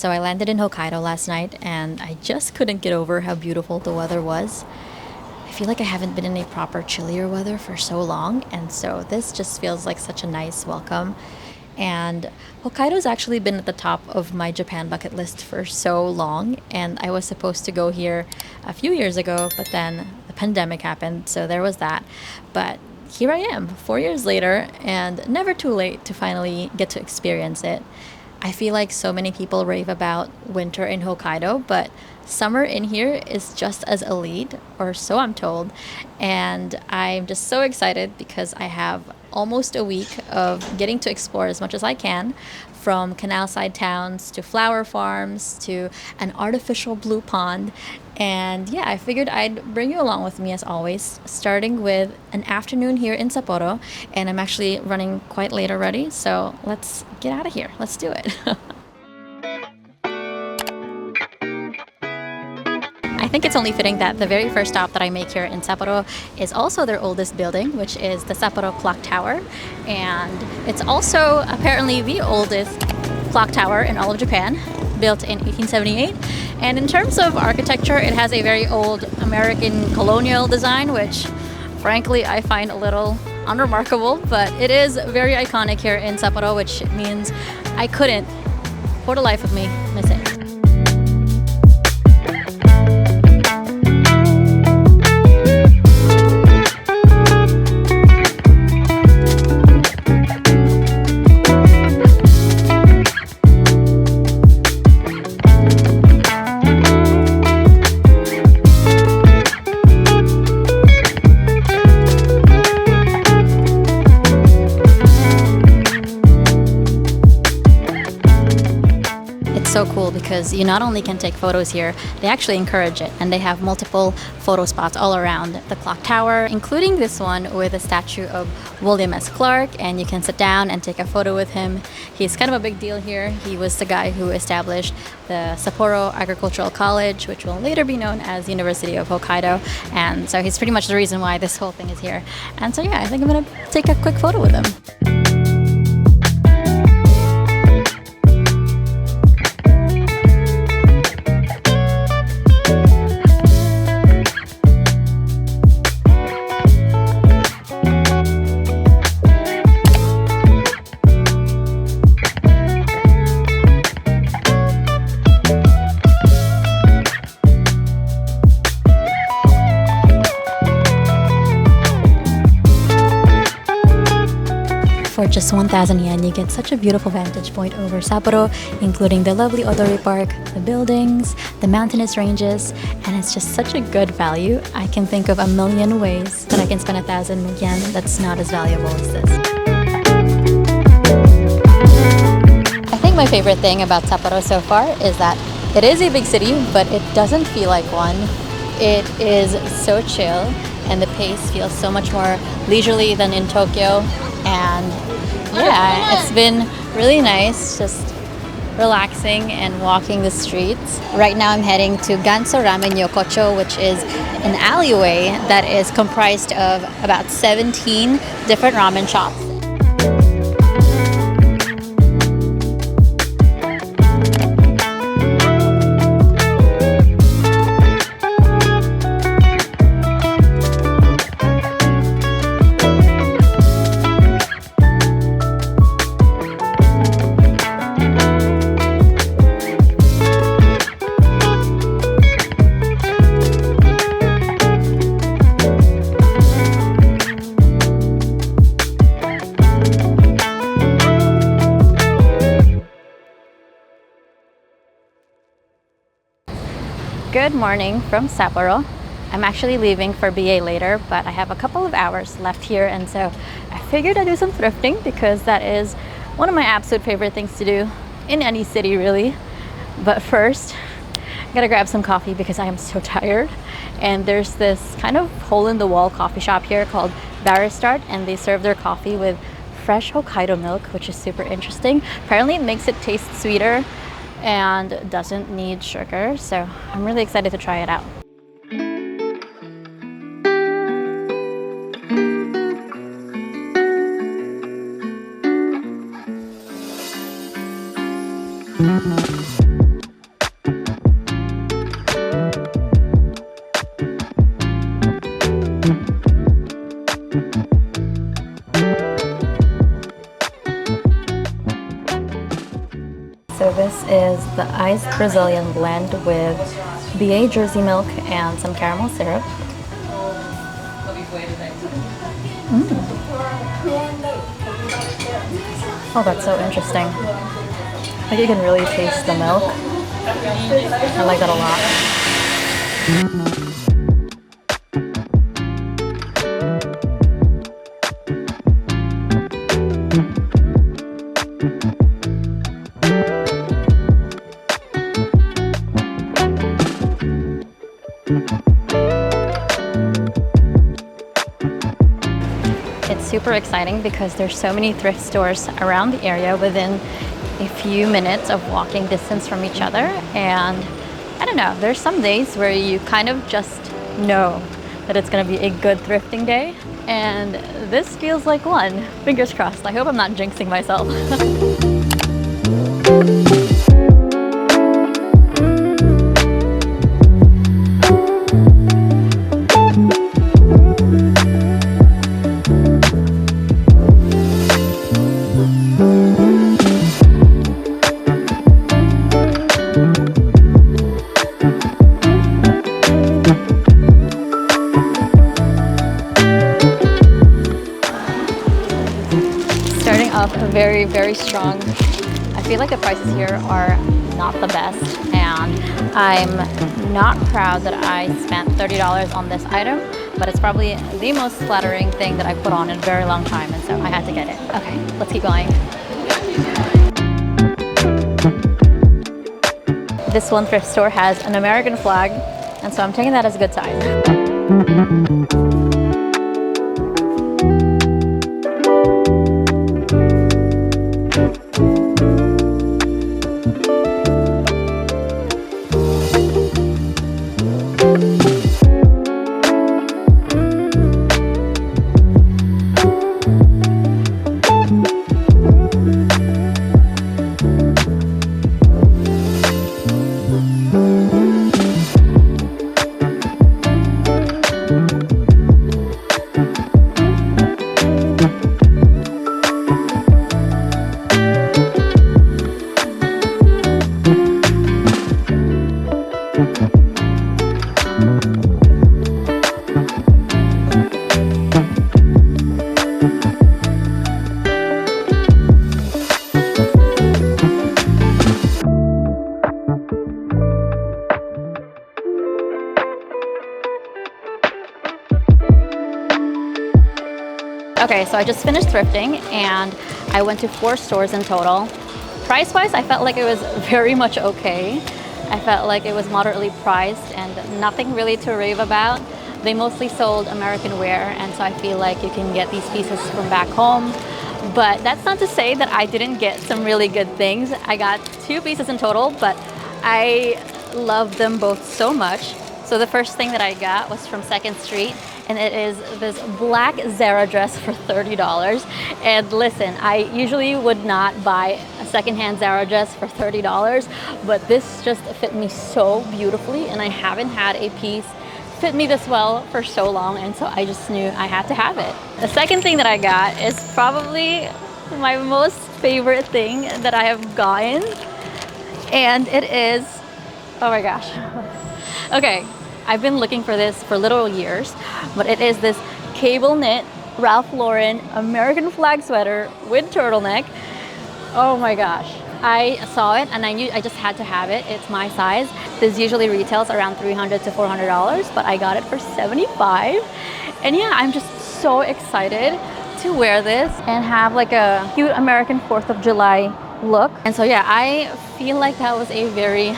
So I landed in Hokkaido last night and I just couldn't get over how beautiful the weather was. I feel like I haven't been in a proper chillier weather for so long, and so this just feels like such a nice welcome. And Hokkaido's actually been at the top of my Japan bucket list for so long, and I was supposed to go here a few years ago, but then the pandemic happened, so there was that. But here I am, 4 years later, and never too late to finally get to experience it. I feel like so many people rave about winter in Hokkaido, but summer in here is just as elite, or so I'm told. And I'm just so excited because I have almost a week of getting to explore as much as I can, from canal side towns to flower farms to an artificial blue pond. And yeah, I figured I'd bring you along with me as always, starting with an afternoon here in Sapporo. And I'm actually running quite late already, so let's get out of here. Let's do it. I think it's only fitting that the very first stop that I make here in Sapporo is also their oldest building, which is the Sapporo Clock Tower. And it's also apparently the oldest clock tower in all of Japan, built in 1878. And in terms of architecture, it has a very old American colonial design, which frankly I find a little unremarkable, but it is very iconic here in Sapporo, which means I couldn't, for the life of me, miss it. So cool because you not only can take photos here, they actually encourage it, and they have multiple photo spots all around the clock tower, including this one with a statue of William S. Clark, and you can sit down and take a photo with him. He's kind of a big deal here. He was the guy who established the Sapporo Agricultural College, which will later be known as University of Hokkaido, and so he's pretty much the reason why this whole thing is here. And so yeah, I think I'm gonna take a quick photo with him. For just 1,000 yen, you get such a beautiful vantage point over Sapporo, including the lovely Odori Park, the buildings, the mountainous ranges, and it's just such a good value. I can think of a million ways that I can spend 1,000 yen that's not as valuable as this. I think my favorite thing about Sapporo so far is that it is a big city, but it doesn't feel like one. It is so chill, and the pace feels so much more leisurely than in Tokyo. And yeah, it's been really nice just relaxing and walking the streets. Right now I'm heading to Ganso Ramen Yokocho, which is an alleyway that is comprised of about 17 different ramen shops. Good morning from Sapporo. I'm actually leaving for BA later, but I have a couple of hours left here, and so I figured I'd do some thrifting because that is one of my absolute favorite things to do in any city, really. But first, I gotta grab some coffee because I am so tired. And there's this kind of hole-in-the-wall coffee shop here called BARISTART, and they serve their coffee with fresh Hokkaido milk, which is super interesting. Apparently it makes it taste sweeter and doesn't need sugar, so I'm really excited to try it out. the iced Brazilian blend with BA Jersey milk and some caramel syrup. Oh, that's so interesting. Like you can really taste the milk. I like that a lot. It's super exciting because there's so many thrift stores around the area within a few minutes of walking distance from each other. And I don't know, there's some days where you kind of just know that it's gonna be a good thrifting day, and this feels like one. Fingers crossed. I hope I'm not jinxing myself. Very, very strong. I feel like the prices here are not the best, and I'm not proud that I spent $30 on this item, but it's probably the most flattering thing that I put on in a very long time, and so I had to get it. Okay, let's keep going. This one thrift store has an American flag, and so I'm taking that as a good sign. Okay, so I just finished thrifting and I went to 4 stores in total. Price-wise, I felt like it was very much okay. I felt like it was moderately priced and nothing really to rave about. They mostly sold American wear, and so I feel like you can get these pieces from back home. But that's not to say that I didn't get some really good things. I got 2 pieces in total, but I love them both so much. So the first thing that I got was from 2nd Street, and it is this black Zara dress for $30. And listen, I usually would not buy a secondhand Zara dress for $30, but this just fit me so beautifully, and I haven't had a piece fit me this well for so long, and so I just knew I had to have it. The second thing that I got is probably my most favorite thing that I have gotten, and it is, oh my gosh. Okay, I've been looking for this for literal years, but it is this cable knit Ralph Lauren American flag sweater with turtleneck. Oh my gosh. I saw it and I knew I just had to have it. It's my size. This usually retails around $300 to $400, but I got it for $75. And yeah, I'm just so excited to wear this and have like a cute American 4th of July look. And so yeah, I feel like that was a very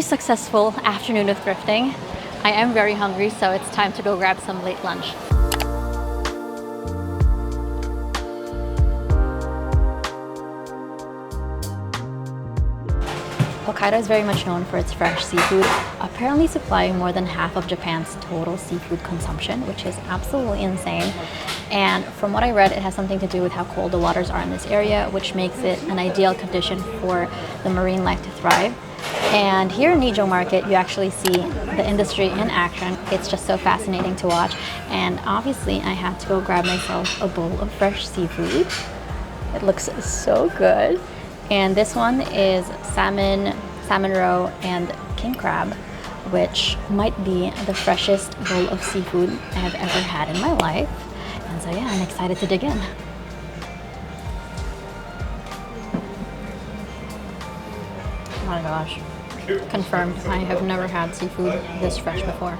successful afternoon of thrifting. I am very hungry, so it's time to go grab some late lunch. Hokkaido is very much known for its fresh seafood, apparently supplying more than half of Japan's total seafood consumption, which is absolutely insane. And from what I read, it has something to do with how cold the waters are in this area, which makes it an ideal condition for the marine life to thrive. And here in Nijo Market, you actually see the industry in action. It's just so fascinating to watch. And obviously, I had to go grab myself a bowl of fresh seafood. It looks so good. And this one is salmon, salmon roe, and king crab, which might be the freshest bowl of seafood I have ever had in my life. And so yeah, I'm excited to dig in. Oh my gosh. Confirmed. I have never had seafood this fresh before.